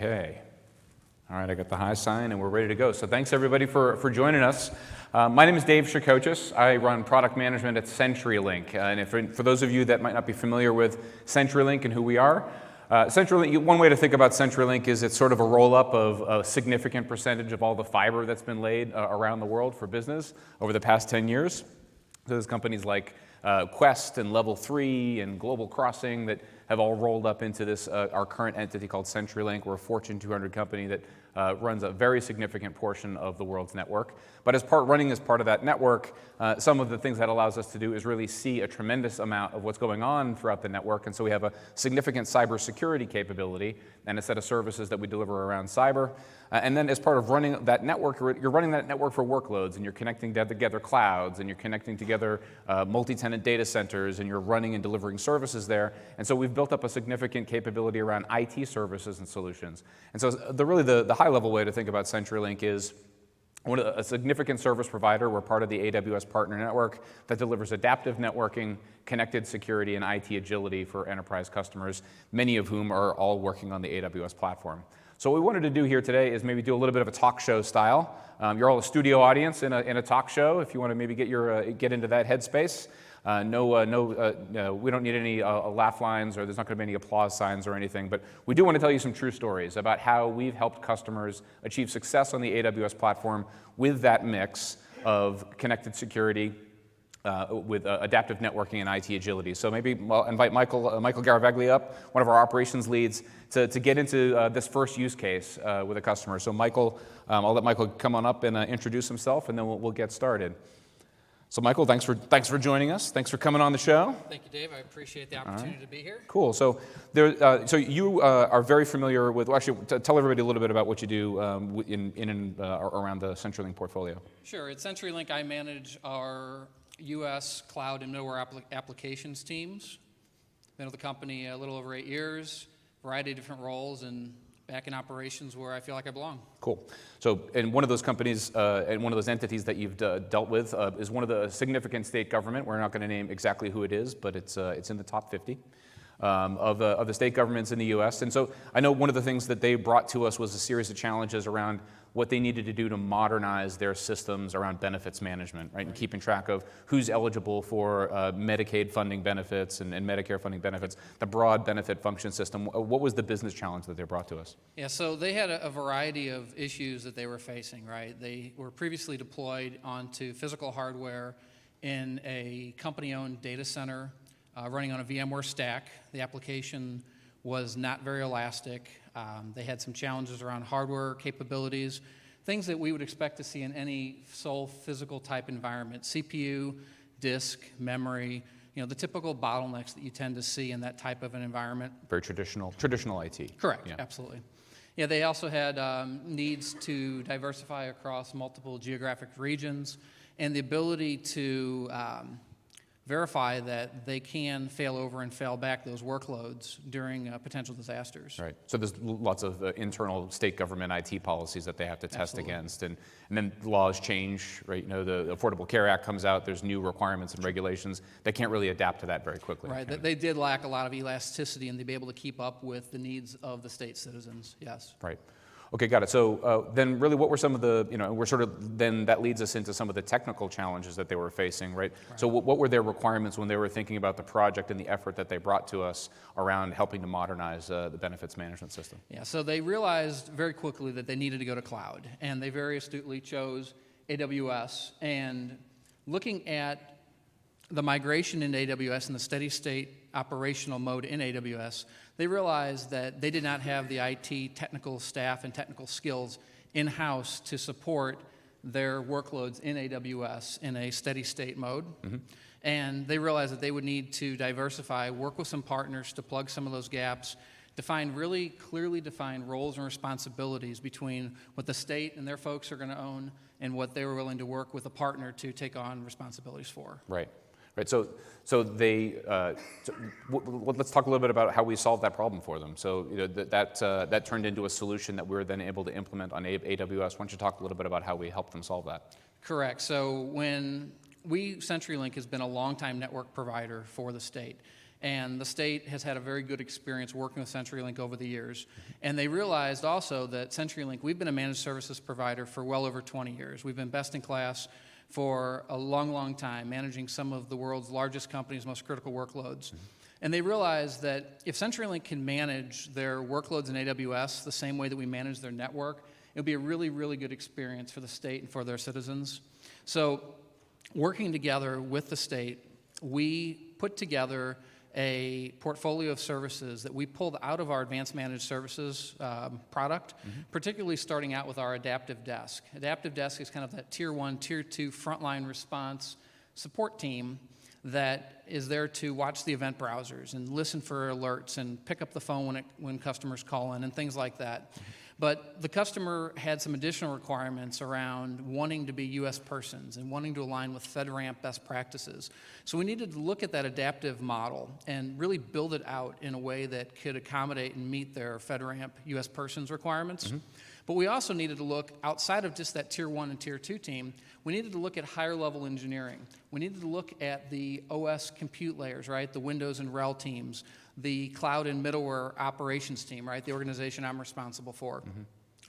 Okay. All right, I got the high sign and we're ready to go. So thanks everybody for joining us. My name is Dave Shacochis. I run product management at CenturyLink. And for those of you that might not be familiar with CenturyLink and who we are, CenturyLink, one way to think about CenturyLink is it's sort of a roll-up of a significant percentage of all the fiber that's been laid around the world for business over the past 10 years. So there's companies like Quest and Level 3 and Global Crossing that have all rolled up into this, our current entity called CenturyLink. We're a Fortune 200 company that runs a very significant portion of the world's network. But running as part of that network, some of the things that allows us to do is really see a tremendous amount of what's going on throughout the network. And so we have a significant cybersecurity capability and a set of services that we deliver around cyber. And then as part of running that network, you're running that network for workloads, and you're connecting together clouds, and you're connecting together multi-tenant data centers, and you're running and delivering services there. And so we've built up a significant capability around IT services and solutions. And so really the high-level way to think about CenturyLink is a significant service provider. We're part of the AWS Partner Network that delivers adaptive networking, connected security, and IT agility for enterprise customers, many of whom are all working on the AWS platform. So what we wanted to do here today is maybe do a little bit of a talk show style. You're all a studio audience in a talk show. If you want to maybe get into that headspace. We don't need any laugh lines, or there's not going to be any applause signs or anything, but we do want to tell you some true stories about how we've helped customers achieve success on the AWS platform with that mix of connected security, with adaptive networking and IT agility. So maybe I'll invite Michael Garavaglia up, one of our operations leads, to get into this first use case with a customer. So Michael, I'll let Michael come on up and introduce himself, and then we'll get started. So Michael, thanks for joining us. Thanks for coming on the show. Thank you, Dave. I appreciate the opportunity to be here. Cool. So you are very familiar with. Well, actually, tell everybody a little bit about what you do around the CenturyLink portfolio. Sure. At CenturyLink, I manage our U.S. cloud and middleware applications teams. Been with the company a little over 8 years. Variety of different roles, and back in operations where I feel like I belong. Cool. So, and one of those companies and one of those entities that you've dealt with is one of the significant state government. We're not going to name exactly who it is, but it's in the top 50 of the state governments in the U.S. And so I know one of the things that they brought to us was a series of challenges around what they needed to do to modernize their systems around benefits management, right? And keeping track of who's eligible for Medicaid funding benefits and Medicare funding benefits, the broad benefit function system. What was the business challenge that they brought to us? Yeah, so they had a variety of issues that they were facing, right? They were previously deployed onto physical hardware in a company-owned data center running on a VMware stack. The application was not very elastic. They had some challenges around hardware capabilities, things that we would expect to see in any sole physical type environment: CPU, disk, memory, the typical bottlenecks that you tend to see in that type of an environment. Very traditional IT. Correct, yeah. Absolutely. Yeah, they also had needs to diversify across multiple geographic regions, and the ability to verify that they can fail over and fail back those workloads during potential disasters. Right. So there's lots of internal state government IT policies that they have to test against, and then laws change, right? The Affordable Care Act comes out. There's new requirements and regulations. They can't really adapt to that very quickly. Right. They did lack a lot of elasticity, and to be able to keep up with the needs of the state citizens. Yes. Right. Okay, got it. So then really what were some of the, then that leads us into some of the technical challenges that they were facing, right? So what were their requirements when they were thinking about the project and the effort that they brought to us around helping to modernize the benefits management system? Yeah, so they realized very quickly that they needed to go to cloud, and they very astutely chose AWS. And looking at the migration into AWS and the steady state operational mode in AWS, they realized that they did not have the IT technical staff and technical skills in-house to support their workloads in AWS in a steady state mode. Mm-hmm. And they realized that they would need to diversify, work with some partners to plug some of those gaps, define really clearly defined roles and responsibilities between what the state and their folks are going to own and what they were willing to work with a partner to take on responsibilities for. Right. Right. So let's talk a little bit about how we solved that problem for them. So that turned into a solution that we were then able to implement on AWS. Why don't you talk a little bit about how we helped them solve that? Correct. So CenturyLink has been a longtime network provider for the state. And the state has had a very good experience working with CenturyLink over the years. And they realized also that CenturyLink, we've been a managed services provider for well over 20 years. We've been best in class for a long, long time, managing some of the world's largest companies' most critical workloads. And they realized that if CenturyLink can manage their workloads in AWS the same way that we manage their network, it would be a really, really good experience for the state and for their citizens. So working together with the state, we put together a portfolio of services that we pulled out of our advanced managed services product, particularly starting out with our adaptive desk. Adaptive desk is kind of that tier 1, tier 2 frontline response support team that is there to watch the event browsers and listen for alerts and pick up the phone when customers call in and things like that. But the customer had some additional requirements around wanting to be U.S. persons and wanting to align with FedRAMP best practices. So we needed to look at that adaptive model and really build it out in a way that could accommodate and meet their FedRAMP U.S. persons requirements. But we also needed to look outside of just that tier 1 and tier 2 team. We needed to look at higher level engineering. We needed to look at the OS compute layers, right? The Windows and RHEL teams, the cloud and middleware operations team, right? The organization I'm responsible for.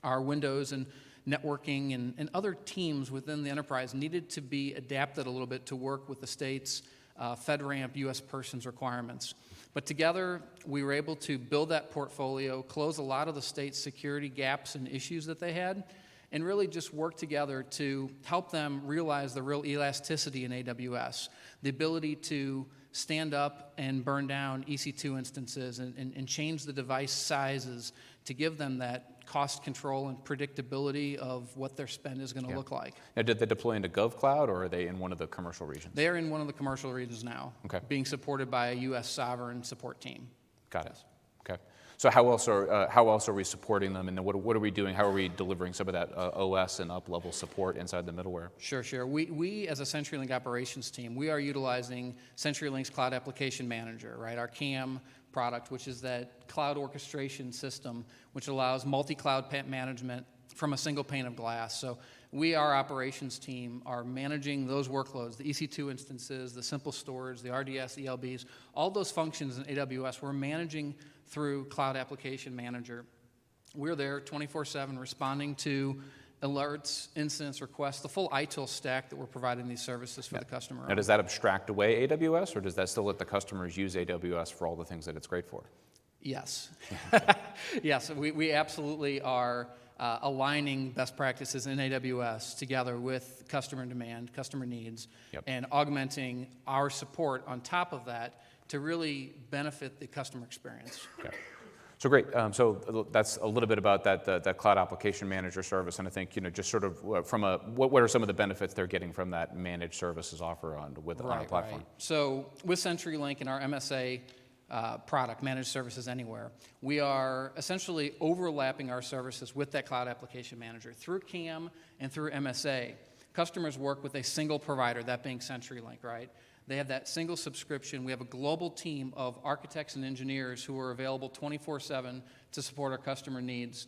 Our Windows and networking and other teams within the enterprise needed to be adapted a little bit to work with the state's FedRAMP U.S. persons requirements. But together, we were able to build that portfolio, close a lot of the state's security gaps and issues that they had, and really just work together to help them realize the real elasticity in AWS, the ability to stand up and burn down EC2 instances and change the device sizes to give them that cost control and predictability of what their spend is going to look like. Now, did they deploy into GovCloud, or are they in one of the commercial regions? They are in one of the commercial regions now, being supported by a U.S. sovereign support team. Got it. Okay. So how else are we supporting them, and then what are we doing? How are we delivering some of that OS and up-level support inside the middleware? Sure. We as a CenturyLink operations team, we are utilizing CenturyLink's Cloud Application Manager, right? Our CAM product, which is that cloud orchestration system, which allows multi-cloud management from a single pane of glass. So we, our operations team, are managing those workloads, the EC2 instances, the simple storage, the RDS, ELBs, all those functions in AWS, we're managing through Cloud Application Manager. We're there 24/7 responding to alerts, incidents, requests, the full ITIL stack that we're providing these services for the customer. Now, does that abstract away AWS, or does that still let the customers use AWS for all the things that it's great for? Yes. Yes, we absolutely are aligning best practices in AWS together with customer demand, customer needs, and augmenting our support on top of that to really benefit the customer experience. Okay. So great. So that's a little bit about that Cloud Application Manager service, and I think just sort of from what are some of the benefits they're getting from that managed services offer on a platform? Right. So with CenturyLink and our MSA product, Managed Services Anywhere, we are essentially overlapping our services with that Cloud Application Manager through CAM and through MSA. Customers work with a single provider, that being CenturyLink, right? They have that single subscription. We have a global team of architects and engineers who are available 24/7 to support our customer needs.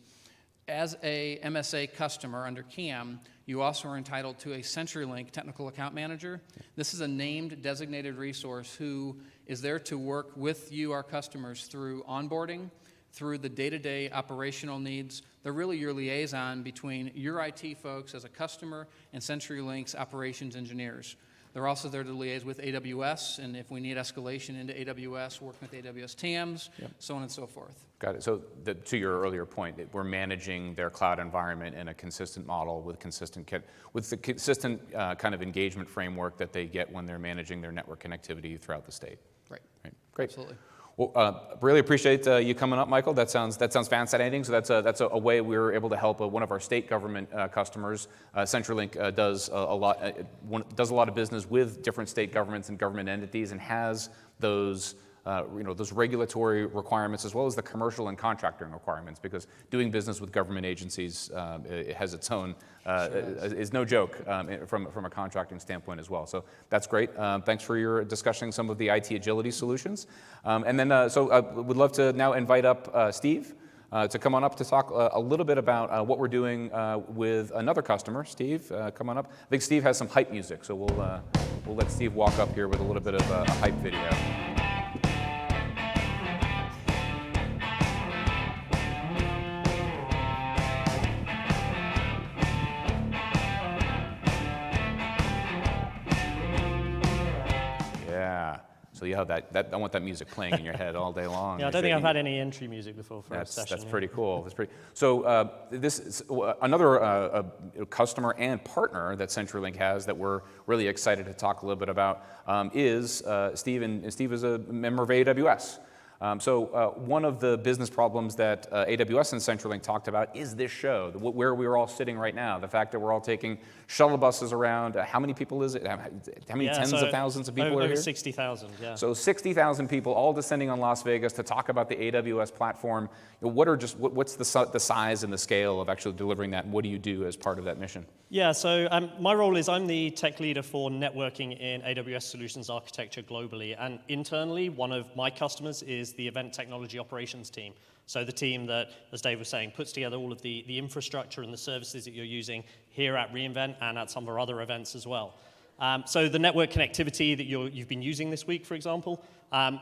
As a MSA customer under CAM, you also are entitled to a CenturyLink Technical Account Manager. This is a named designated resource who is there to work with you, our customers, through onboarding, through the day-to-day operational needs. They're really your liaison between your IT folks as a customer and CenturyLink's operations engineers. They're also there to liaise with AWS, and if we need escalation into AWS, work with AWS TAMs, so on and so forth. Got it. So to your earlier point, we're managing their cloud environment in a consistent model with the consistent kind of engagement framework that they get when they're managing their network connectivity throughout the state. Right. Great. Absolutely. Well, really appreciate you coming up, Michael. That sounds fascinating. So that's a way we were able to help one of our state government customers. CenturyLink does a lot of business with different state governments and government entities, and has those regulatory requirements as well as the commercial and contracting requirements, because doing business with government agencies it has its own is no joke from a contracting standpoint as well. So that's great. Thanks for your discussing some of the IT agility solutions. And then we'd love to now invite up Steve to come on up to talk a little bit about what we're doing with another customer. Steve, come on up. I think Steve has some hype music, so we'll let Steve walk up here with a little bit of a hype video. So you have that I want that music playing in your head all day long. Yeah, I don't think I've had any entry music before for a session. That's pretty cool. That's pretty. So this is another customer and partner that CenturyLink has that we're really excited to talk a little bit about is Steve, and Steve is a member of AWS. So one of the business problems that AWS and CenturyLink talked about is this show, where we're all sitting right now. The fact that we're all taking shuttle buses around. How many people is it? How many tens of thousands of people are here? Over 60,000, yeah. So 60,000 people all descending on Las Vegas to talk about the AWS platform. What's the size and the scale of actually delivering that, and what do you do as part of that mission? Yeah, so my role is I'm the tech leader for networking in AWS solutions architecture globally. And internally, one of my customers is the event technology operations team. So the team that, as Dave was saying, puts together all of the infrastructure and the services that you're using here at reInvent and at some of our other events as well. So the network connectivity that you've been using this week, for example,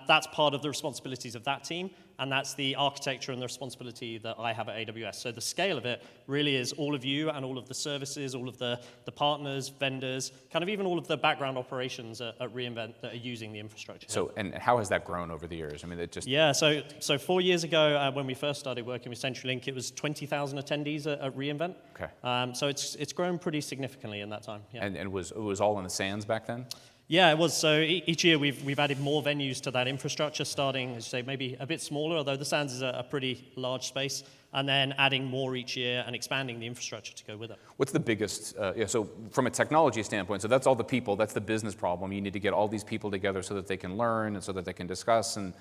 that's part of the responsibilities of that team, and that's the architecture and the responsibility that I have at AWS. So the scale of it really is all of you and all of the services, all of the partners, vendors, kind of even all of the background operations at reInvent that are using the infrastructure. So, and how has that grown over the years? I mean, it just... Yeah, so 4 years ago, when we first started working with CenturyLink, it was 20,000 attendees at reInvent. Okay. So it's grown pretty significantly in that time. Yeah. And it was all in the sands back then? Yeah, it was. So each year we've added more venues to that infrastructure, starting, as you say, maybe a bit smaller, although the Sands is a pretty large space, and then adding more each year and expanding the infrastructure to go with it. What's the biggest, so from a technology standpoint, so that's all the people, that's the business problem. You need to get all these people together so that they can learn and so that they can discuss. And,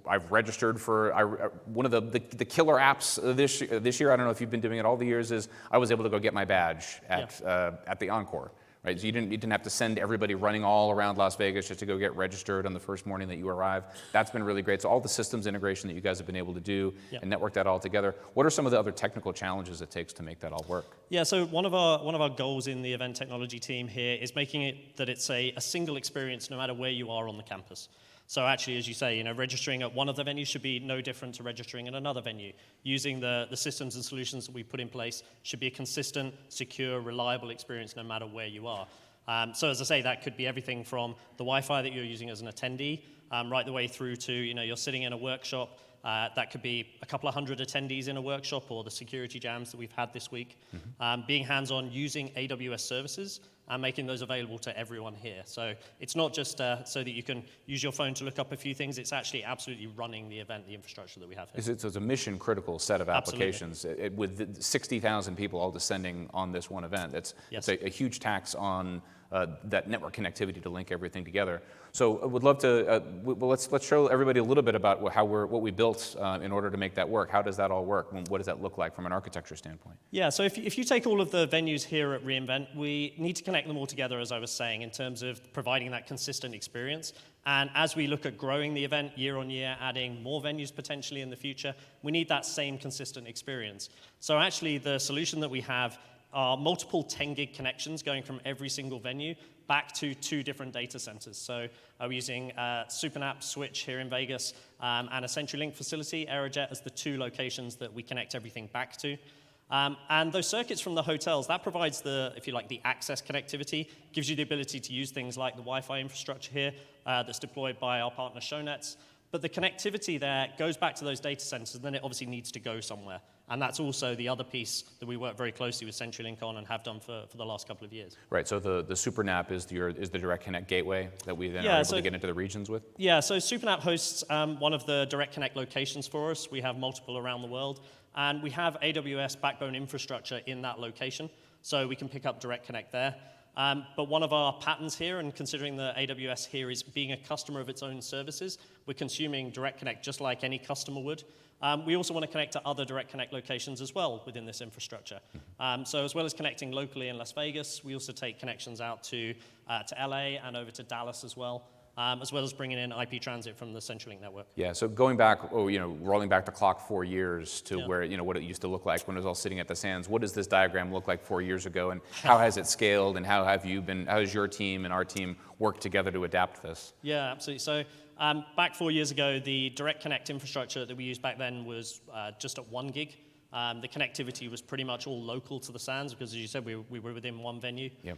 I've registered for, one of the killer apps this year, I don't know if you've been doing it all the years, is I was able to go get my badge at the Encore. Right, so you didn't have to send everybody running all around Las Vegas just to go get registered on the first morning that you arrive. That's been really great. So all the systems integration that you guys have been able to do and network that all together. What are some of the other technical challenges it takes to make that all work? Yeah, so one of our goals in the event technology team here is making it that it's a single experience no matter where you are on the campus. So actually, as you say, registering at one of the venues should be no different to registering at another venue. Using the systems and solutions that we put in place should be a consistent, secure, reliable experience no matter where you are. So as I say, that could be everything from the Wi-Fi that you're using as an attendee, right the way through to, you're sitting in a workshop. That could be a couple of hundred attendees in a workshop, or the security jams that we've had this week. Being hands-on using AWS services and making those available to everyone here. So it's not just so that you can use your phone to look up a few things, it's actually absolutely running the event, the infrastructure that we have here. So it's a mission-critical set of applications. With 60,000 people all descending on this one event, it's a huge tax on that network connectivity to link everything together. So I would love to, let's show everybody a little bit about what we built in order to make that work. How does that all work? What does that look like from an architecture standpoint? Yeah, so if you take all of the venues here at reInvent, we need to connect them all together, as I was saying, in terms of providing that consistent experience. And as we look at growing the event year on year, adding more venues potentially in the future, we need that same consistent experience. So actually, the solution that we have are multiple 10 gig connections going from every single venue back to 2 different data centers. So we're using SuperNAP switch here in Vegas and a CenturyLink facility, EasyJet, as the 2 locations that we connect everything back to. And those circuits from the hotels, that provides the access connectivity, gives you the ability to use things like the Wi-Fi infrastructure here that's deployed by our partner ShowNets. But the connectivity there goes back to those data centers, and then it obviously needs to go somewhere. And that's also the other piece that we work very closely with CenturyLink on and have done for the last couple of years. Right, so the SuperNAP is the Direct Connect gateway that we then are able to get into the regions with? Yeah, so SuperNAP hosts one of the Direct Connect locations for us. We have multiple around the world. And we have AWS backbone infrastructure in that location, so we can pick up Direct Connect there. But one of our patterns here, and considering that AWS here is being a customer of its own services, we're consuming Direct Connect just like any customer would. We also want to connect to other Direct Connect locations as well within this infrastructure. So as well as connecting locally in Las Vegas, we also take connections out to LA and over to Dallas as well as bringing in IP transit from the CenturyLink network. Yeah, so going back, rolling back the clock 4 years to where, what it used to look like when it was all sitting at the Sands. What does this diagram look like 4 years ago, and how has it scaled, and how has your team and our team worked together to adapt this? Yeah, absolutely. So back 4 years ago, the Direct Connect infrastructure that we used back then was just at 1 gig. The connectivity was pretty much all local to the SANs because, as you said, we were within one venue. Yep.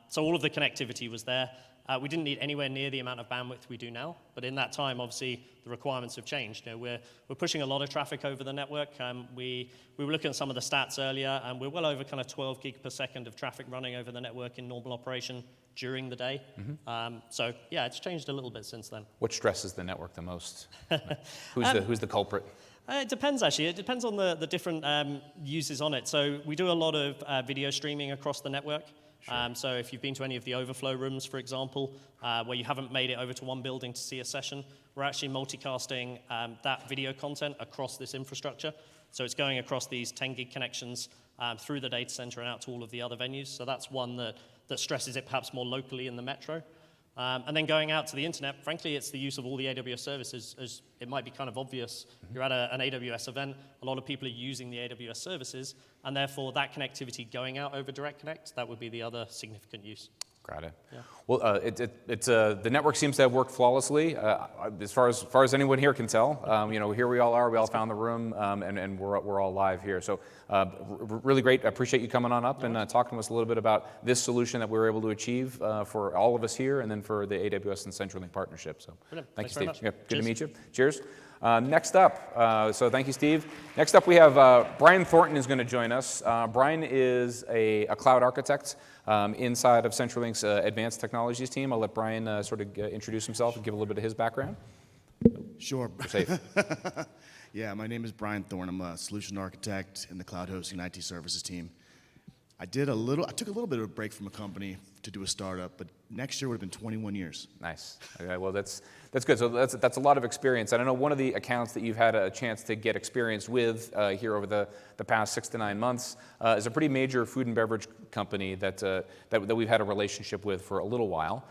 So all of the connectivity was there. We didn't need anywhere near the amount of bandwidth we do now, but in that time, obviously, the requirements have changed. We're pushing a lot of traffic over the network. We were looking at some of the stats earlier, and we're well over kind of 12 gig per second of traffic running over the network in normal operation during the day. So yeah, it's changed a little bit since then. What stresses the network the most? Who's the culprit? It depends, actually. It depends on the different uses on it. So we do a lot of video streaming across the network. So if you've been to any of the overflow rooms, for example, where you haven't made it over to one building to see a session, we're actually multicasting that video content across this infrastructure. So it's going across these 10 gig connections through the data center and out to all of the other venues. So that's one that stresses it perhaps more locally in the metro. And then going out to the internet, frankly, it's the use of all the AWS services. As it might be kind of obvious, you're at an AWS event, a lot of people are using the AWS services, and therefore that connectivity going out over Direct Connect, that would be the other significant use. Got it. Yeah. Well, the network seems to have worked flawlessly, as far as anyone here can tell. Here we all are. We all found the room, and we're all live here. So, really great. I appreciate you coming on up and talking to us a little bit about this solution that we were able to achieve for all of us here, and then for the AWS and CenturyLink partnership. So, Brilliant. thank you, Thanks Steve. very much. Yeah, good Cheers. to meet you. Cheers. Next up, so thank you, Steve. Next up, we have Brian Thornton is going to join us. Brian is a cloud architect inside of CenturyLink's advanced technologies team. I'll let Brian sort of introduce himself and give a little bit of his background. Sure. You're safe. Yeah, my name is Brian Thorne. I'm a solution architect in the cloud hosting and IT services team. I took a little bit of a break from a company to do a startup, but next year would have been 21 years. Nice. Okay, well, that's good. So that's a lot of experience. And I know one of the accounts that you've had a chance to get experience with here over the past 6 to 9 months is a pretty major food and beverage company that we've had a relationship with for a little while.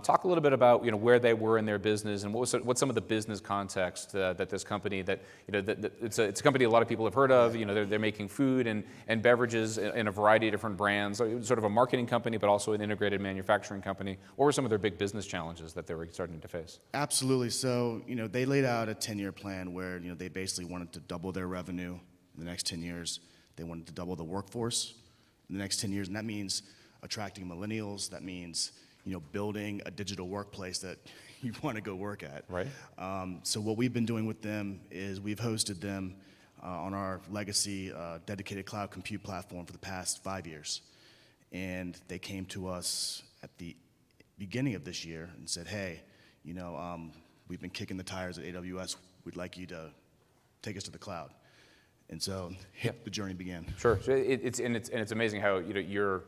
Talk a little bit about where they were in their business and what's some of the business context that this company that it's a company a lot of people have heard of. They're making food and beverages in a variety of different brands. So sort of a marketing company, but also an integrated manufacturing company. What were some of their big business challenges that they were starting to face? Absolutely. So, they laid out a 10-year plan where, they basically wanted to double their revenue in the next 10 years. They wanted to double the workforce in the next 10 years, and that means attracting millennials. That means, building a digital workplace that you want to go work at. Right. So what we've been doing with them is we've hosted them on our legacy dedicated cloud compute platform for the past 5 years. And they came to us at the beginning of this year and said, hey, we've been kicking the tires at AWS. We'd like you to take us to the cloud. And so the journey began. Sure. So it's amazing how you're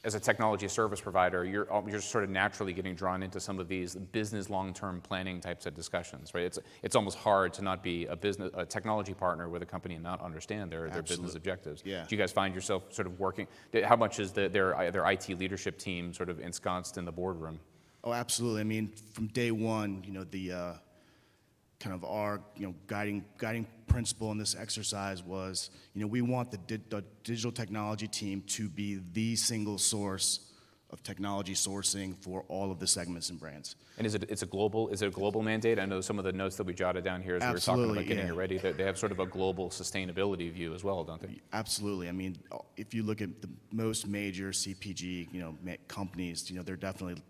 as a technology service provider, you're sort of naturally getting drawn into some of these business long-term planning types of discussions, right? It's almost hard to not be a technology partner with a company and not understand their business objectives. Yeah. Do you guys find yourself sort of working? How much is their IT leadership team sort of ensconced in the boardroom? Oh, absolutely. I mean, from day one, the kind of our guiding principle in this exercise was, we want the digital technology team to be the single source of technology sourcing for all of the segments and brands. And is it a global mandate? I know some of the notes that we jotted down here as Absolutely, we were talking about getting it ready, they have sort of a global sustainability view as well, don't they? Absolutely. I mean, if you look at the most major CPG, companies, they're definitely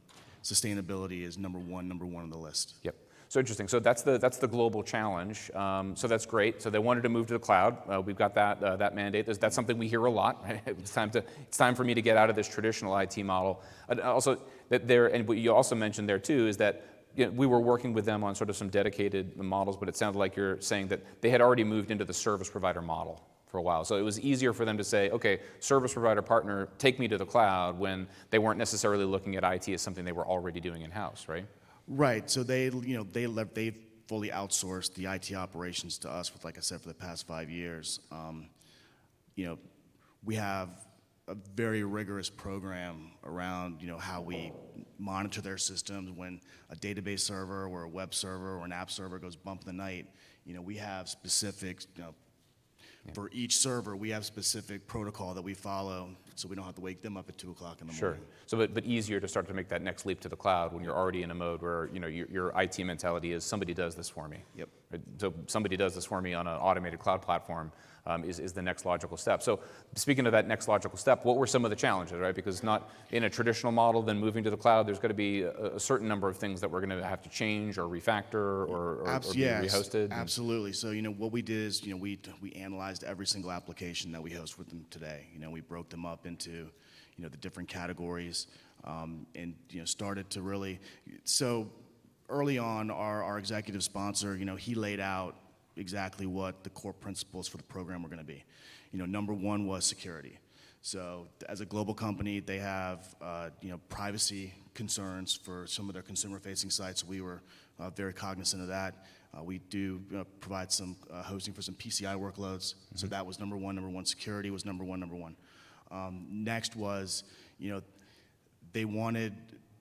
sustainability is number one on the list. Yep. So interesting. So that's the global challenge. So that's great. So they wanted to move to the cloud. We've got that mandate. That's something we hear a lot. Right? It's time for me to get out of this traditional IT model. Also, and what you also mentioned there too is that we were working with them on sort of some dedicated models, but it sounded like you're saying that they had already moved into the service provider model for a while. So it was easier for them to say, okay, service provider partner, take me to the cloud, when they weren't necessarily looking at IT as something they were already doing in-house, right? Right. So they fully outsourced the IT operations to us, like I said, for the past 5 years. We have a very rigorous program around, how we monitor their systems when a database server or a web server or an app server goes bump in the night. We have specific, for each server, we have specific protocol that we follow, so we don't have to wake them up at 2 o'clock in the morning. Sure. So, but easier to start to make that next leap to the cloud when you're already in a mode where your IT mentality is somebody does this for me. Yep. right? So somebody does this for me on an automated cloud platform is the next logical step. So speaking of that next logical step, what were some of the challenges, right? Because not in a traditional model, then moving to the cloud, there's got to be a certain number of things that we're going to have to change or refactor or be rehosted. Absolutely. So, what we did is, we analyzed every single application that we host with them today. We broke them up into, the different categories, and, started to really, so early on, our executive sponsor, he laid out exactly what the core principles for the program were going to be. Number one was security. So as a global company, they have privacy concerns for some of their consumer-facing sites. We were very cognizant of that. We do provide some hosting for some PCI workloads. So that was number one. Number one, security was number one. Next was, they wanted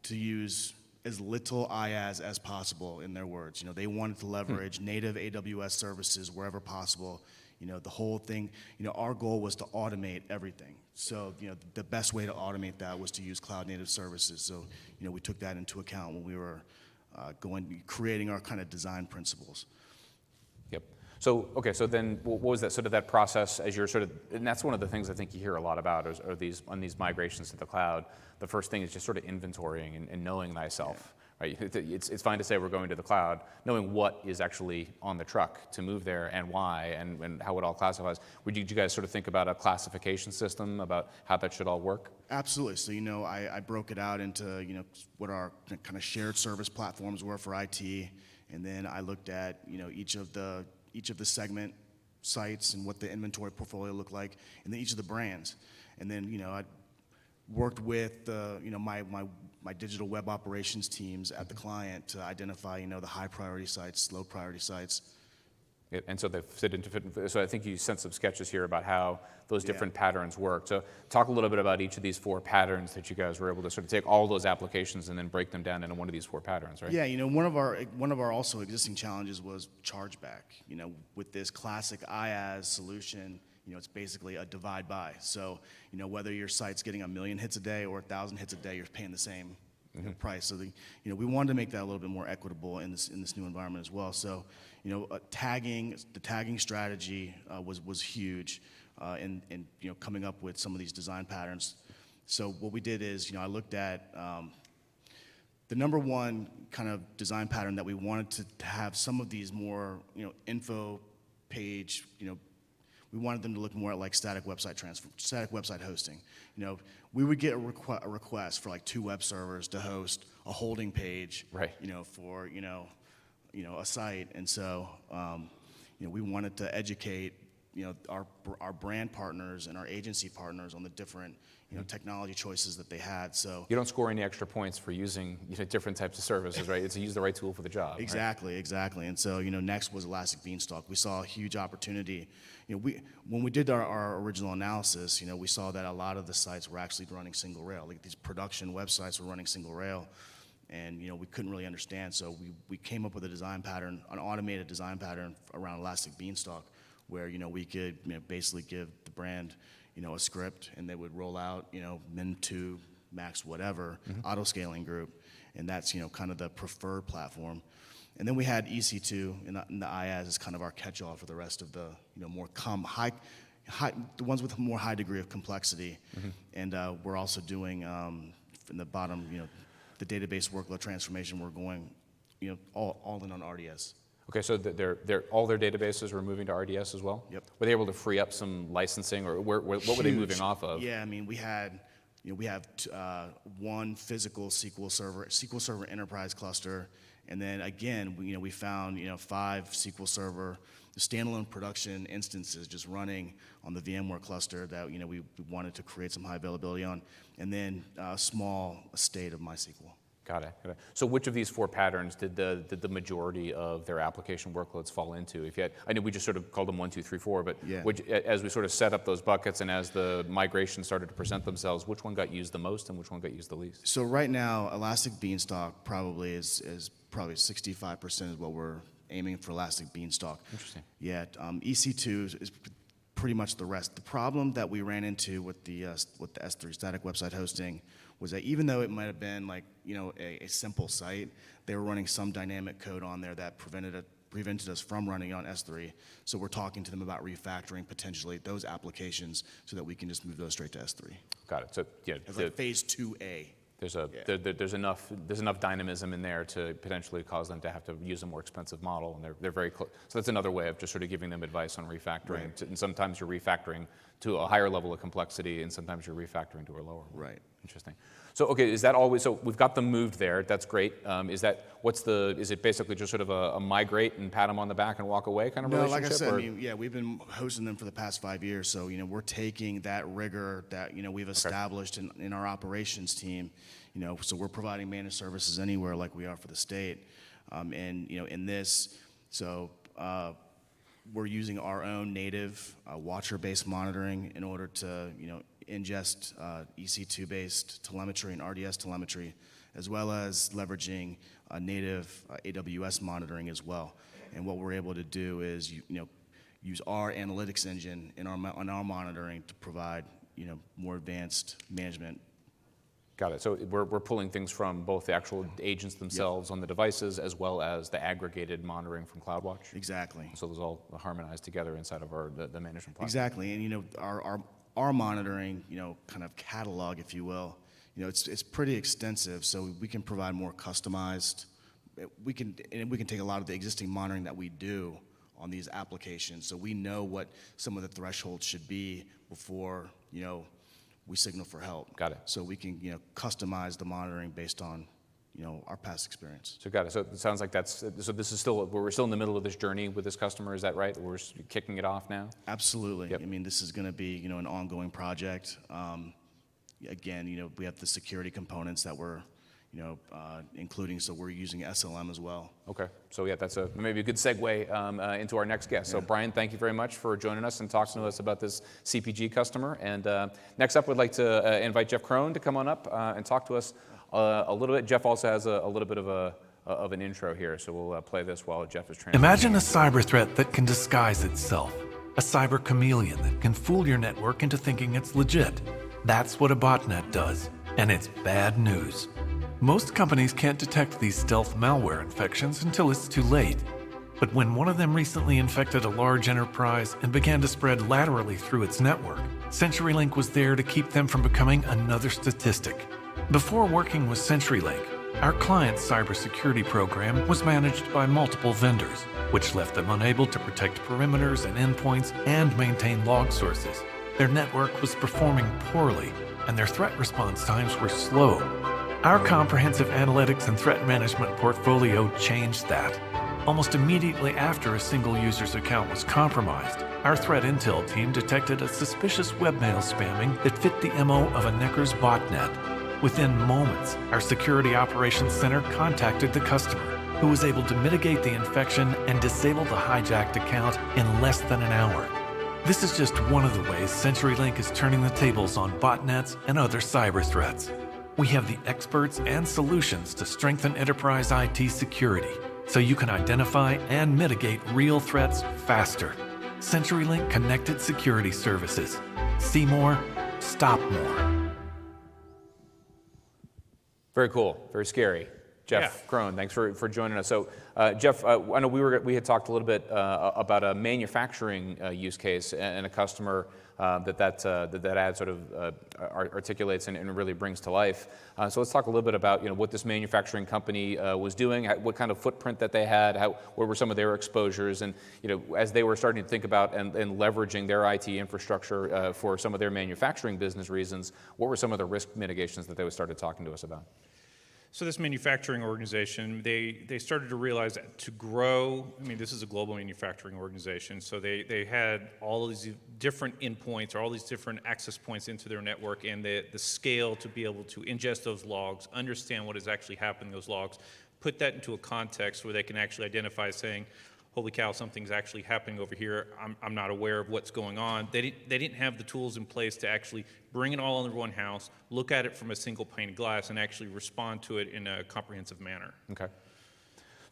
to use as little IaaS as possible, in their words. They wanted to leverage native AWS services wherever possible. The whole thing, our goal was to automate everything. So, the best way to automate that was to use cloud native services. So, we took that into account when we were creating our kind of design principles. Yep. So, okay, so then what was that sort of that process as you're and that's one of the things I think you hear a lot about are these migrations to the cloud. The first thing is just sort of inventorying and knowing thyself, right? It's fine to say we're going to the cloud, knowing what is actually on the truck to move there and why and how it all classifies. Did you guys sort of think about a classification system about how that should all work? Absolutely. So, I broke it out into, what our kind of shared service platforms were for IT, and then I looked at, each of the segment sites and what the inventory portfolio looked like, and then each of the brands. And then, I worked with, my digital web operations teams at the client to identify, the high priority sites, low priority sites. Yeah, and so they fit into. So I think you sent some sketches here about how those different patterns work. So talk a little bit about each of these 4 patterns that you guys were able to sort of take all those applications and then break them down into one of these 4 patterns, right? Yeah, one of our also existing challenges was chargeback. With this classic IaaS solution, it's basically a divide by. So, whether your site's getting 1 million hits a day or 1,000 hits a day, you're paying the same price. So, we wanted to make that a little bit more equitable in this new environment as well. So, the tagging strategy was huge in coming up with some of these design patterns. So what we did is, I looked at the number one kind of design pattern that we wanted to have some of these more, info page, we wanted them to look more like static website hosting. We would get a request for like 2 web servers to host a holding page, right? For a site, and so we wanted to educate our brand partners and our agency partners on the different technology choices that they had. So you don't score any extra points for using different types of services, right? It's to use the right tool for the job. Exactly. And so next was Elastic Beanstalk. We saw a huge opportunity. When we did our original analysis, we saw that a lot of the sites were actually running single rail. Like these production websites were running single rail, and we couldn't really understand. So we came up with a design pattern, an automated design pattern around Elastic Beanstalk, where we could basically give the brand a script, and they would roll out min to max whatever auto scaling group, and that's kind of the preferred platform. And then we had EC2 in the IaaS as kind of our catch-all for the rest of the more the ones with a more high degree of complexity. And we're also doing in the bottom the database workload transformation. We're going all in on RDS. Okay, so all their databases were moving to RDS as well? Yep. Were they able to free up some licensing, or what were they moving off of? Yeah, I mean, we have one physical SQL Server enterprise cluster, and then again, we found 5 SQL Server standalone production instances just running on the VMware cluster that we wanted to create some high availability on, and then a small estate of MySQL. Got it. So which of these 4 patterns did the majority of their application workloads fall into? I know we just sort of called them 1, 2, 3, 4, but yeah. As we sort of set up those buckets and as the migration started to present themselves, which one got used the most and which one got used the least? So right now, Elastic Beanstalk probably is probably 65% is what we're aiming for Elastic Beanstalk. Interesting. Yeah, EC2 is pretty much the rest. The problem that we ran into with the S3 static website hosting was that even though it might have been like a simple site, they were running some dynamic code on there that prevented prevented us from running on S3. So we're talking to them about refactoring potentially those applications so that we can just move those straight to S3. Got it. So yeah, It's like phase 2A. there's enough dynamism in there to potentially cause them to have to use a more expensive model, and they're very close. So that's another way of just sort of giving them advice on refactoring. Right. And sometimes you're refactoring to a higher level of complexity, and sometimes you're refactoring to a lower one. Right. Interesting. So okay, is that always? So we've got them moved there. That's great. Is it basically just sort of a migrate and pat them on the back and walk away kind of No, relationship? like I said, or- I mean, yeah, we've been hosting them for the past 5 years. So, we're taking that rigor that, we've established in our operations team, so we're providing managed services anywhere like we are for the state. In this, we're using our own native watcher-based monitoring in order to, ingest EC2-based telemetry and RDS telemetry, as well as leveraging native AWS monitoring as well. And what we're able to do is, use our analytics engine on our monitoring to provide, more advanced management. Got it. So we're pulling things from both the actual agents themselves on the devices as well as the aggregated monitoring from CloudWatch. Exactly. So those all harmonized together inside of the management platform. Exactly. And, our monitoring, kind of catalog, if you will, it's pretty extensive, so we can provide more customized. We can take a lot of the existing monitoring that we do on these applications, so we know what some of the thresholds should be before, we signal for help. Got it. So we can, customize the monitoring based on, our past experience. So got it. So it sounds like this is still, we're still in the middle of this journey with this customer, is that right? We're kicking it off now? Absolutely. Yep. I mean, this is going to be, an ongoing project. Again, we have the security components that we're, including, so we're using SLM as well. Okay. So yeah, that's maybe a good segue into our next guest. So Brian, thank you very much for joining us and talking to us about this CPG customer. And next up, we'd like to invite Jeff Crone to come on up and talk to us a little bit. Jeff also has a little bit of an intro here, so we'll play this while Jeff is translating. Imagine a cyber threat that can disguise itself. A cyber chameleon that can fool your network into thinking it's legit. That's what a botnet does, and it's bad news. Most companies can't detect these stealth malware infections until it's too late. But when one of them recently infected a large enterprise and began to spread laterally through its network, CenturyLink was there to keep them from becoming another statistic. Before working with CenturyLink, our client's cybersecurity program was managed by multiple vendors, which left them unable to protect perimeters and endpoints and maintain log sources. Their network was performing poorly, and their threat response times were slow. Our comprehensive analytics and threat management portfolio changed that. Almost immediately after a single user's account was compromised, our threat intel team detected a suspicious webmail spamming that fit the MO of a Necker's botnet. Within moments, our security operations center contacted the customer, who was able to mitigate the infection and disable the hijacked account in less than an hour. This is just one of the ways CenturyLink is turning the tables on botnets and other cyber threats. We have the experts and solutions to strengthen enterprise IT security, so you can identify and mitigate real threats faster. CenturyLink Connected Security Services. See more, stop more. Very cool. Very scary. Jeff Crone, thanks for joining us. So, Jeff, I know we had talked a little bit about a manufacturing use case and a customer that ad sort of articulates and really brings to life. So let's talk a little bit about what this manufacturing company was doing, what kind of footprint that they had, what were some of their exposures, and as they were starting to think about and leveraging their IT infrastructure for some of their manufacturing business reasons, what were some of the risk mitigations that they started talking to us about? So this manufacturing organization, they started to realize that to grow, I mean, this is a global manufacturing organization, so they had all of these different endpoints or all these different access points into their network, and the scale to be able to ingest those logs, understand what is actually happening in those logs, put that into a context where they can actually identify saying, holy cow, something's actually happening over here. I'm not aware of what's going on. They didn't have the tools in place to actually bring it all under one house, look at it from a single pane of glass, and actually respond to it in a comprehensive manner. Okay.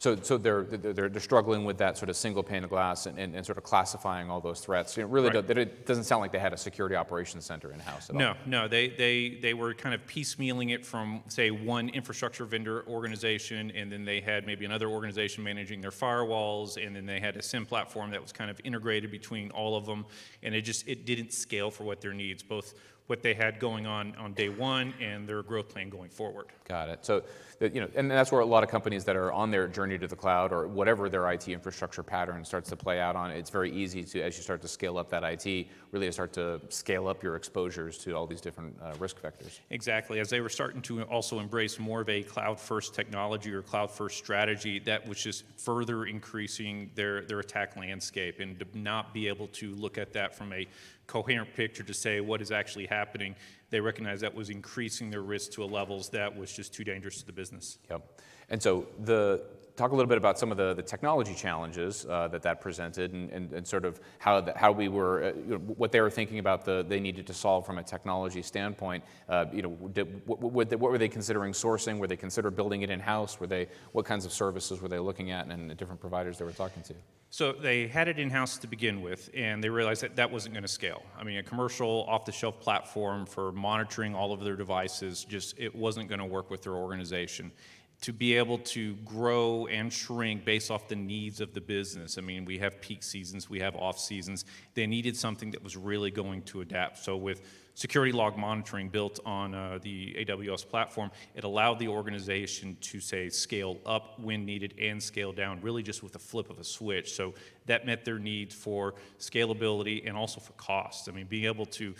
So they're struggling with that sort of single pane of glass and sort of classifying all those threats. It really it doesn't sound like they had a security operations center in-house at all. No, they were kind of piecemealing it from, say, one infrastructure vendor organization, and then they had maybe another organization managing their firewalls, and then they had a SIM platform that was kind of integrated between all of them, and it didn't scale for what their needs, both what they had going on day one and their growth plan going forward. Got it. So, and that's where a lot of companies that are on their journey to the cloud or whatever their IT infrastructure pattern starts to play out on, it's very easy to, as you start to scale up that IT, really start to scale up your exposures to all these different risk vectors. Exactly. As they were starting to also embrace more of a cloud-first technology or cloud-first strategy, that was just further increasing their attack landscape, and to not be able to look at that from a coherent picture to say what is actually happening, they recognized that was increasing their risk to a levels that was just too dangerous to the business. Yep. And so talk a little bit about some of the technology challenges that presented and sort of how we were, what they were thinking about they needed to solve from a technology standpoint. What were they considering sourcing? Were they considering building it in-house? What kinds of services were they looking at and the different providers they were talking to? So they had it in-house to begin with, and they realized that wasn't going to scale. I mean, a commercial off-the-shelf platform for monitoring all of their devices, it wasn't going to work with their organization. To be able to grow and shrink based off the needs of the business. I mean, we have peak seasons, we have off seasons. They needed something that was really going to adapt. So with security log monitoring built on the AWS platform, it allowed the organization to, say, scale up when needed and scale down, really just with the flip of a switch. So that met their needs for scalability and also for cost. I mean, being able to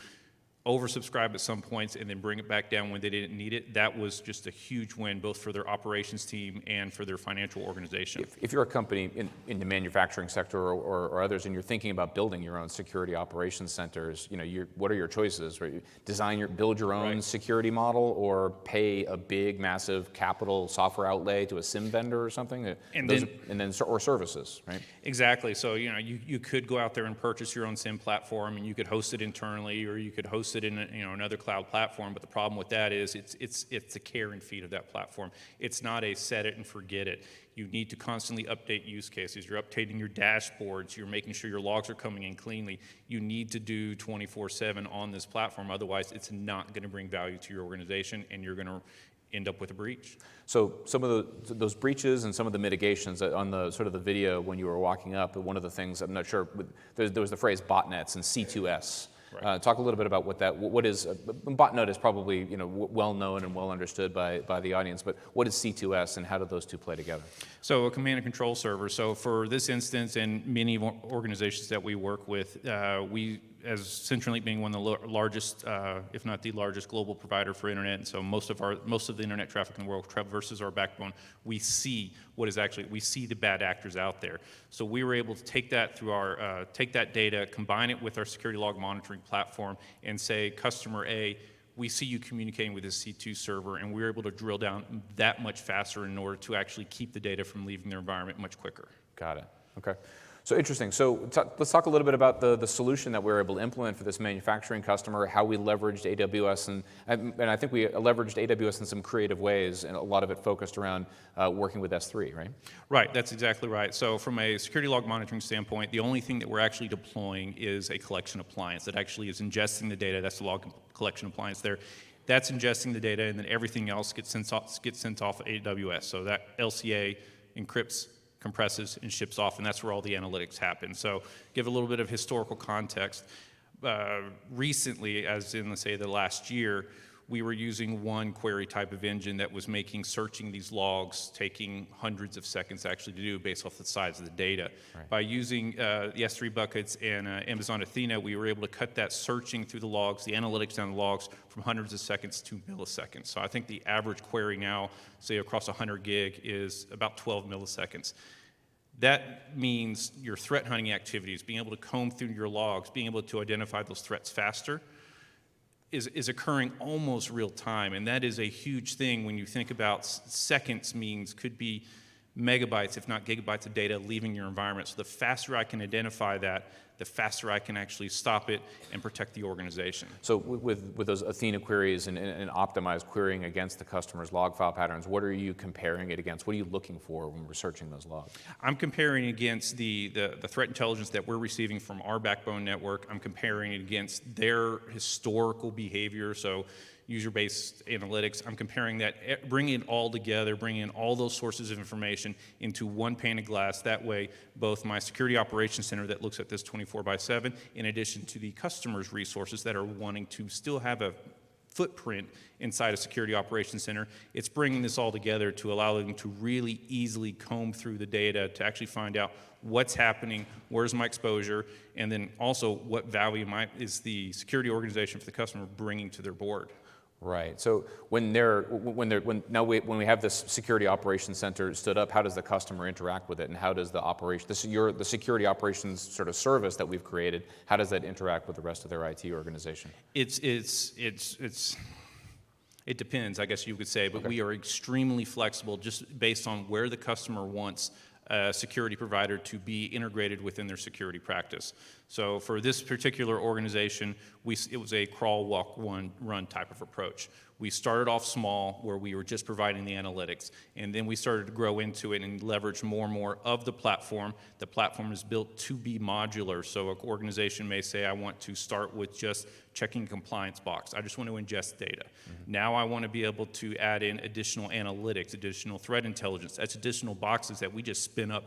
oversubscribe at some points and then bring it back down when they didn't need it, that was just a huge win, both for their operations team and for their financial organization. If you're a company in the manufacturing sector or others, and you're thinking about building your own security operations centers, what are your choices? Right? Build your own security model, or pay a big, massive capital software outlay to a SIM vendor or something, or services, right? Exactly. So you could go out there and purchase your own SIM platform, and you could host it internally, or you could host it in another cloud platform. But the problem with that is it's the care and feed of that platform. It's not a set it and forget it. You need to constantly update use cases. You're updating your dashboards. You're making sure your logs are coming in cleanly. You need to do 24/7 on this platform. Otherwise, it's not going to bring value to your organization, and you're going to end up with a breach. So some of those breaches and some of the mitigations on the sort of the video when you were walking up, one of the things, I'm not sure, there was the phrase botnets and C2S. Right. Talk a little bit about what is botnet is probably well known and well understood by the audience, but what is C2S and how do those two play together? So a command and control server. So for this instance and many organizations that we work with, we, as CenturyLink being one of the largest, if not the largest global provider for internet, and so most of the internet traffic in the world traverses our backbone, we see the bad actors out there. So we were able to take that take that data, combine it with our security log monitoring platform, and say, customer A, we see you communicating with this C2 server, and we're able to drill down that much faster in order to actually keep the data from leaving their environment much quicker. Got it. Okay. So interesting. So let's talk a little bit about the solution that we were able to implement for this manufacturing customer, how we leveraged AWS, and I think we leveraged AWS in some creative ways, and a lot of it focused around working with S3, right? Right, that's exactly right. So from a security log monitoring standpoint, the only thing that we're actually deploying is a collection appliance that actually is ingesting the data. That's the log collection appliance there. That's ingesting the data, and then everything else gets sent off AWS. So that LCA encrypts, compresses, and ships off, and that's where all the analytics happen. So give a little bit of historical context. Recently, as in, let's say, the last year, we were using one query type of engine that was searching these logs, taking hundreds of seconds actually to do based off the size of the data. Right. By using the S3 buckets and Amazon Athena, we were able to cut that searching through the logs, the analytics on the logs, from hundreds of seconds to milliseconds. So I think the average query now, say across 100 gig, is about 12 milliseconds. That means your threat hunting activities, being able to comb through your logs, being able to identify those threats faster, is occurring almost real time, and that is a huge thing when you think about seconds could be megabytes, if not gigabytes of data leaving your environment. So the faster I can identify that, the faster I can actually stop it and protect the organization. So with those Athena queries and optimized querying against the customer's log file patterns, what are you comparing it against? What are you looking for when we're searching those logs? I'm comparing against the threat intelligence that we're receiving from our backbone network. I'm comparing it against their historical behavior, so user-based analytics. I'm comparing that, bringing it all together, bringing in all those sources of information into one pane of glass. That way, both my security operations center that looks at this 24/7, in addition to the customer's resources that are wanting to still have a footprint inside a security operations center, it's bringing this all together to allow them to really easily comb through the data to actually find out what's happening, where's my exposure, and then also what value is the security organization for the customer bringing to their board. Right. So when we have this security operations center stood up, how does the customer interact with it, and how does the security operations sort of service that we've created, how does that interact with the rest of their IT organization? It depends, I guess you could say, but we are extremely flexible just based on where the customer wants a security provider to be integrated within their security practice. So for this particular organization, it was a crawl, walk, run type of approach. We started off small, where we were just providing the analytics, and then we started to grow into it and leverage more and more of the platform. The platform is built to be modular, so an organization may say, I want to start with just checking a compliance box. I just want to ingest data. Now I want to be able to add in additional analytics, additional threat intelligence. That's additional boxes that we just spin up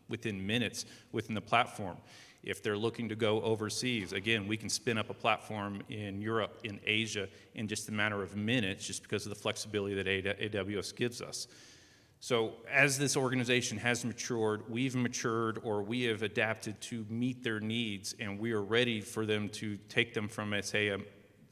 within minutes within the platform. If they're looking to go overseas, again, we can spin up a platform in Europe, in Asia, in just a matter of minutes, just because of the flexibility that AWS gives us. So as this organization has matured, we've matured, or we have adapted to meet their needs, and we are ready for them to take them from, say, a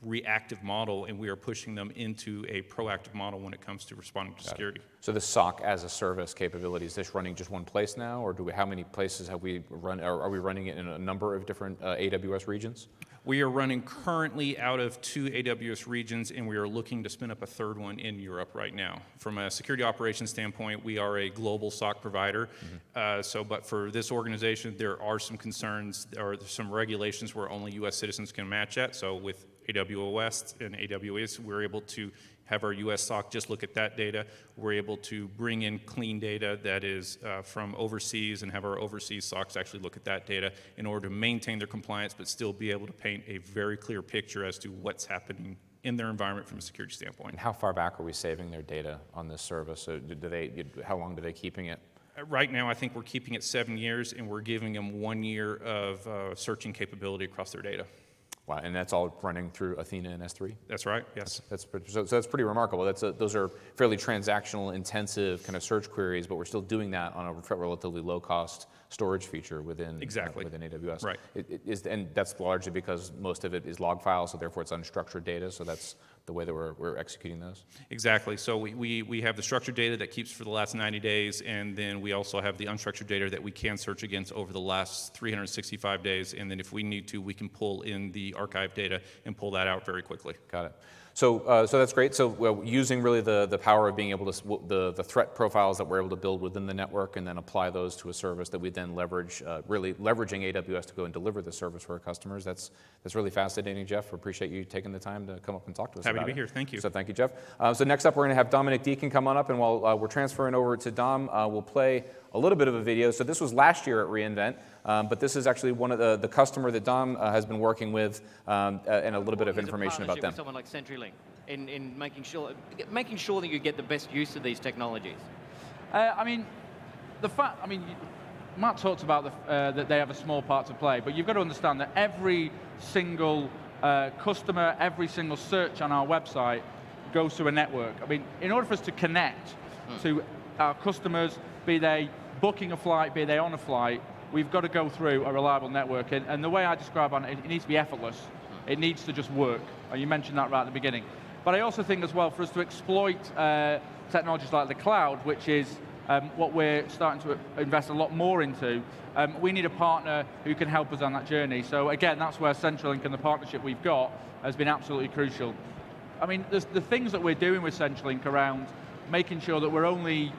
reactive model, and we are pushing them into a proactive model when it comes to responding to security. So the SOC as a service capability, is this running just one place now, or how many places have we run? Are we running it in a number of different AWS regions? We are running currently out of 2 AWS regions, and we are looking to spin up a third one in Europe right now. From a security operations standpoint, we are a global SOC provider. But for this organization, there are some concerns, or some regulations where only U.S. citizens can match at. So with AWS and AWS, we're able to have our U.S. SOC just look at that data. We're able to bring in clean data that is from overseas and have our overseas SOCs actually look at that data in order to maintain their compliance, but still be able to paint a very clear picture as to what's happening in their environment from a security standpoint. And how far back are we saving their data on this service? So how long are they keeping it? Right now, I think we're keeping it 7 years, and we're giving them 1 year of searching capability across their data. Wow, and that's all running through Athena and S3? That's right, yes. So that's pretty remarkable. Those are fairly transactional intensive kind of search queries, but we're still doing that on a relatively low cost storage feature within AWS. Right. And that's largely because most of it is log files, so therefore it's unstructured data, so that's the way that we're executing those? Exactly. So we have the structured data that keeps for the last 90 days, and then we also have the unstructured data that we can search against over the last 365 days, and then if we need to, we can pull in the archive data and pull that out very quickly. Got it. So that's great. So using really the power of being able to, the threat profiles that we're able to build within the network and then apply those to a service that we then leverage, really leveraging AWS to go and deliver the service for our customers. That's really fascinating, Jeff. We appreciate you taking the time to come up and talk to us about it. Happy to be here. Thank you. So thank you, Jeff. So next up, we're going to have Dominic Deacon come on up, and while we're transferring over to Dom, we'll play a little bit of a video. So this was last year at reInvent, but this is actually one of the customer that Dom has been working with, and a little bit of information about them. With someone like CenturyLink in making sure that you get the best use of these technologies. Matt talked about that they have a small part to play, but you've got to understand that every single customer, every single search on our website goes through a network. I mean, in order for us to connect to our customers, be they booking a flight, be they on a flight, we've got to go through a reliable network. And the way I describe it needs to be effortless. It needs to just work. You mentioned that right at the beginning. But I also think as well, for us to exploit technologies like the cloud, which is what we're starting to invest a lot more into, we need a partner who can help us on that journey. So again, that's where Centrelink and the partnership we've got has been absolutely crucial. I mean, the things that we're doing with Centrelink around making sure that we're only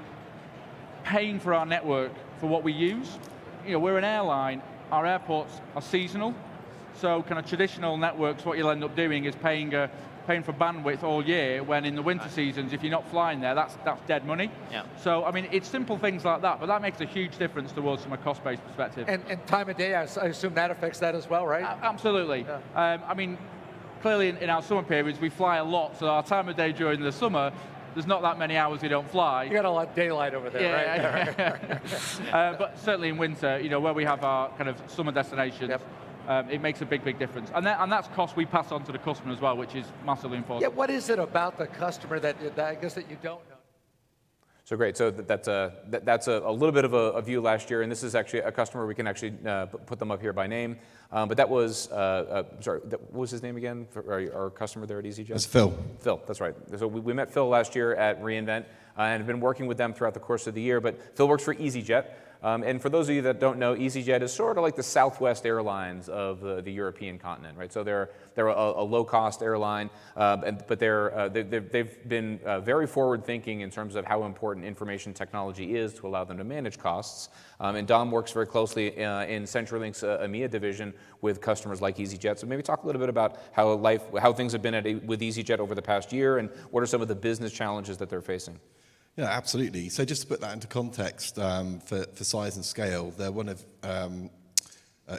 paying for our network for what we use. You know, we're an airline. our airports are seasonal. So kind of traditional networks, what you'll end up doing is paying for bandwidth all year, when in the winter seasons, if you're not flying there, that's dead money. Yeah. So, I mean, it's simple things like that, but that makes a huge difference towards from a cost-based perspective. And time of day, I assume that affects that as well, right? Absolutely. Yeah. I mean, clearly in our summer periods, we fly a lot, so our time of day during the summer, there's not that many hours we don't fly. You got a lot of daylight over there, right? But certainly in winter, where we have our kind of summer destinations, it makes a big, big difference. And that's cost we pass on to the customer as well, which is massively important. Yeah, what is it about the customer that I guess that you don't know? So great. So that's a little bit of a view last year, and this is actually a customer. We can actually put them up here by name. But that was, what was his name again? For our customer there at EasyJet? It's Phil. Phil, that's right. So we met Phil last year at reInvent and have been working with them throughout the course of the year. But Phil works for EasyJet. And for those of you that don't know, EasyJet is sort of like the Southwest Airlines of the European continent, right? So they're a low-cost airline, but they've been very forward-thinking in terms of how important information technology is to allow them to manage costs. And Dom works very closely in CenturyLink's EMEA division with customers like EasyJet. So maybe talk a little bit about how things have been with EasyJet over the past year, and what are some of the business challenges that they're facing. Yeah, absolutely. So just to put that into context, for size and scale, they're one of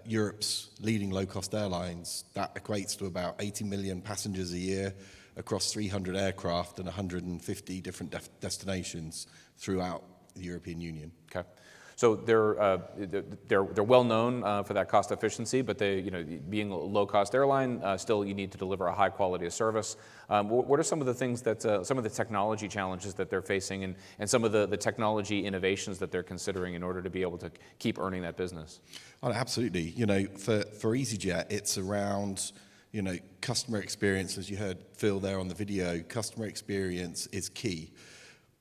Europe's leading low-cost airlines. That equates to about 80 million passengers a year across 300 aircraft and 150 different destinations throughout the European Union. Okay. So they're well known for that cost efficiency, but being a low-cost airline, still you need to deliver a high quality of service. What are some of the things that some of the technology challenges that they're facing, and some of the technology innovations that they're considering in order to be able to keep earning that business? Oh, absolutely. For EasyJet, it's around customer experience. As you heard Phil there on the video, customer experience is key.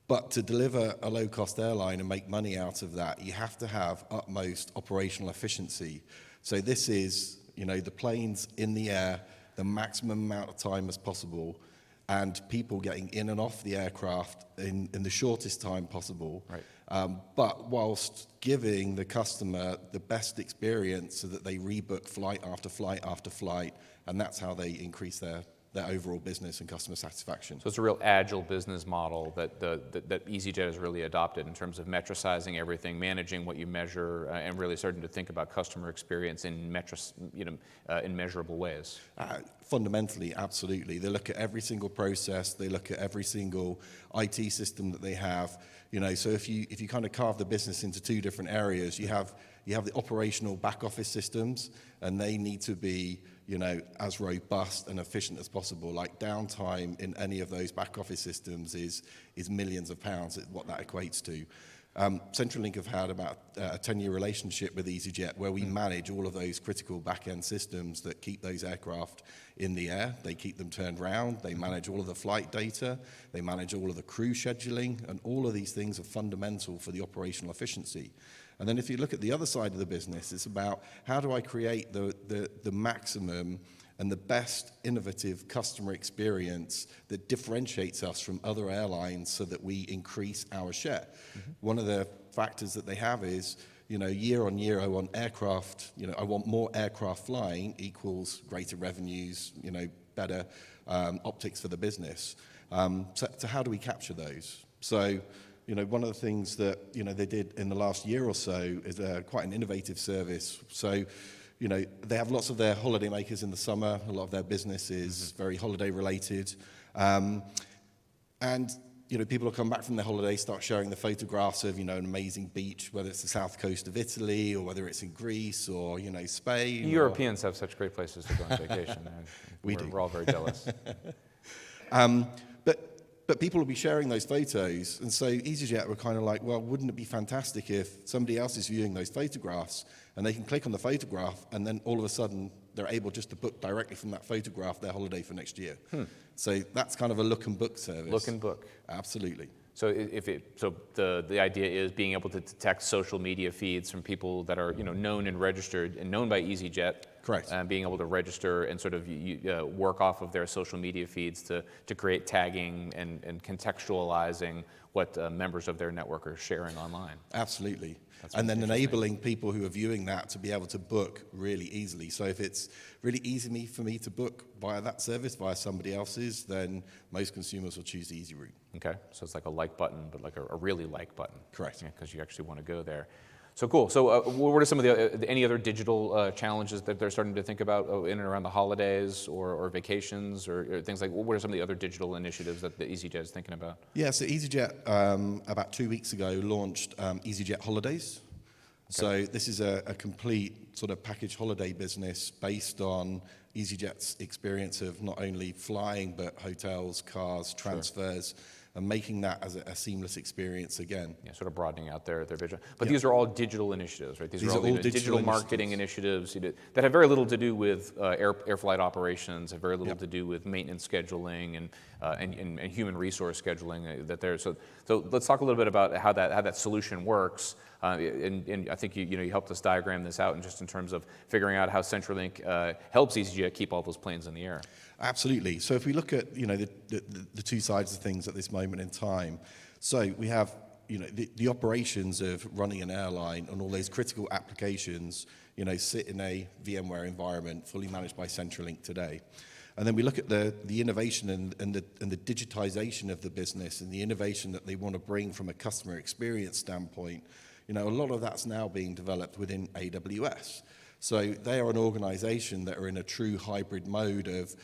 But to deliver a low-cost airline and make money out of that, you have to have utmost operational efficiency. So this is, the planes in the air, the maximum amount of time as possible, and people getting in and off the aircraft in the shortest time possible. Right. But whilst giving the customer the best experience so that they rebook flight after flight after flight, and that's how they increase their overall business and customer satisfaction. So it's a real agile business model that EasyJet has really adopted in terms of metricizing everything, managing what you measure, and really starting to think about customer experience in measurable ways. Fundamentally, absolutely. They look at every single process. They look at every single IT system that they have. So if you kind of carve the business into two different areas, you have the operational back office systems, and they need to be as robust and efficient as possible. Like downtime in any of those back office systems is millions of pounds, what that equates to. Centrelink have had about a 10-year relationship with EasyJet where we manage all of those critical back-end systems that keep those aircraft in the air. They keep them turned around. They manage all of the flight data. They manage all of the crew scheduling, and all of these things are fundamental for the operational efficiency. And then if you look at the other side of the business, it's about how do I create the maximum and the best innovative customer experience that differentiates us from other airlines so that we increase our share. Mm-hmm. One of the factors that they have is, year on year, I want I want more aircraft flying equals greater revenues, better optics for the business. So how do we capture those? So, one of the things that, they did in the last year or so is quite an innovative service. So, they have lots of their holiday makers in the summer. A lot of their business is very holiday related. And, people will come back from their holiday, start showing the photographs of, an amazing beach, whether it's the south coast of Italy or whether it's in Greece or, Spain. Europeans have such great places to go on vacation. We're all very jealous. But people will be sharing those photos, and so EasyJet were kind of like, well, wouldn't it be fantastic if somebody else is viewing those photographs and they can click on the photograph and then all of a sudden they're able just to book directly from that photograph their holiday for next year. So that's kind of a look and book service. Look and book. Absolutely. So the idea is being able to detect social media feeds from people that are known and registered and known by EasyJet. Correct. And being able to register and sort of work off of their social media feeds to create tagging and contextualizing what members of their network are sharing online. Absolutely. and then enabling people who are viewing that to be able to book really easily. So if it's really easy for me to book via that service, via somebody else's, then most consumers will choose the easy route. Okay, so it's like a like button, but like a really like button. Correct. Because you actually want to go there. So cool. So what are some of the any other digital challenges that they're starting to think about in and around the holidays or vacations or things like, what are some of the other digital initiatives that the EasyJet is thinking about? Yeah, so EasyJet, about 2 weeks ago, launched EasyJet Holidays. So this is a complete sort of package holiday business based on EasyJet's experience of not only flying, but hotels, cars, transfers, and making that as a seamless experience again. Yeah, sort of broadening out their vision. But these are all digital initiatives, right? These are all digital marketing initiatives that have very little to do with air flight operations, have very little to do with maintenance scheduling and human resource scheduling. So let's talk a little bit about how that solution works. And I think you helped us diagram this out, and just in terms of figuring out how CenturyLink helps EasyJet keep all those planes in the air. Absolutely. So if we look at the two sides of things at this moment in time, so we have the operations of running an airline and all those critical applications sit in a VMware environment fully managed by CenturyLink today. And then we look at the innovation and the digitization of the business and the innovation that they want to bring from a customer experience standpoint. A lot of that's now being developed within AWS. So they are an organization that are in a true hybrid mode of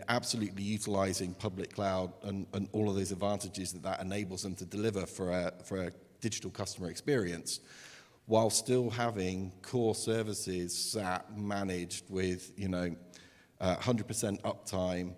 absolutely utilizing public cloud and all of those advantages that enables them to deliver for a digital customer experience, while still having core services sat managed with 100% uptime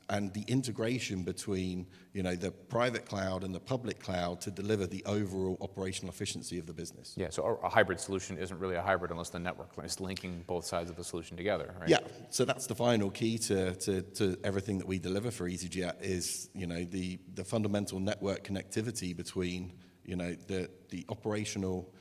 and the integration between the private cloud and the public cloud to deliver the overall operational efficiency of the business. Yeah, so a hybrid solution isn't really a hybrid unless the network is linking both sides of the solution together, right? Yeah, so that's the final key to everything that we deliver for EasyJet is the fundamental network connectivity between the operational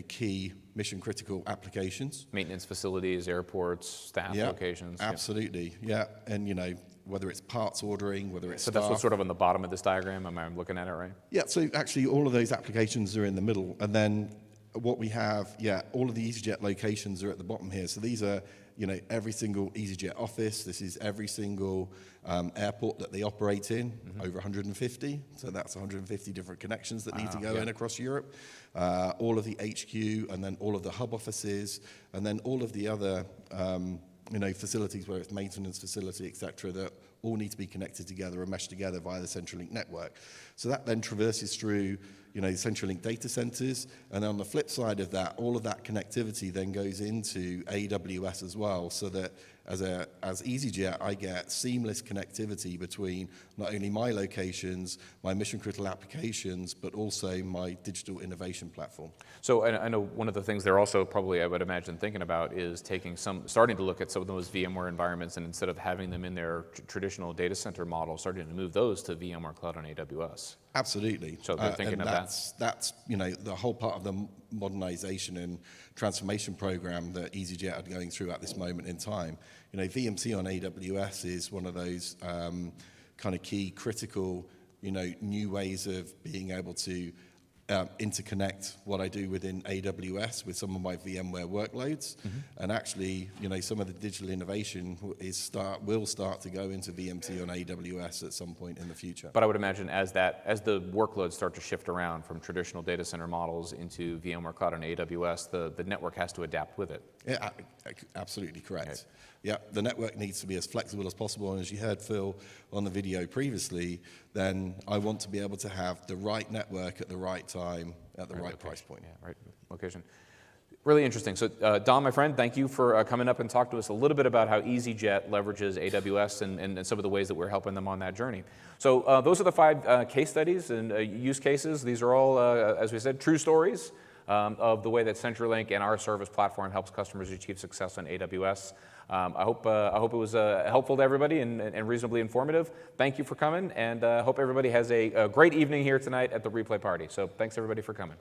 key mission critical applications, maintenance facilities, airports, staff locations. Absolutely, yeah, and whether it's parts ordering, whether it's so staff. that's what's sort of on the bottom of this diagram. Am I looking at it right? Yeah, so actually all of those applications are in the middle, and then what we have, all of the EasyJet locations are at the bottom here. So these are every single EasyJet office. This is every single airport that they operate in, over 150. So that's 150 different connections that need to go in across Europe. All of the HQ, and then all of the hub offices, and then all of the other facilities, whether it's maintenance facility, et cetera, that all need to be connected together and meshed together via the CenturyLink network. So that then traverses through the CenturyLink data centers, and on the flip side of that, all of that connectivity then goes into AWS as well, so that as EasyJet, I get seamless connectivity between not only my locations, my mission-critical applications, but also my digital innovation platform. So I know one of the things they're also probably, I would imagine, thinking about is starting to look at some of those VMware environments, and instead of having them in their traditional data center model, starting to move those to VMware Cloud on AWS. Absolutely. So they're thinking of that. That's the whole part of the modernization and transformation program that EasyJet are going through at this moment in time. VMC on AWS is one of those kind of key critical new ways of being able to interconnect what I do within AWS with some of my VMware workloads, and actually, some of the digital innovation will start to go into VMC on AWS at some point in the future. But I would imagine as the workloads start to shift around from traditional data center models into VMware Cloud on AWS, the network has to adapt with it. Yeah, absolutely correct. Right. Yeah, the network needs to be as flexible as possible, and as you heard Phil on the video previously, then I want to be able to have the right network at the right time at the right price point. Yeah, right location. Really interesting. So Don, my friend, thank you for coming up and talking to us a little bit about how EasyJet leverages AWS and some of the ways that we're helping them on that journey. So those are the 5 case studies and use cases. These are all, as we said, true stories of the way that CenturyLink and our service platform helps customers achieve success on AWS. I hope it was helpful to everybody and reasonably informative. Thank you for coming, and I hope everybody has a great evening here tonight at the replay party. So thanks everybody for coming.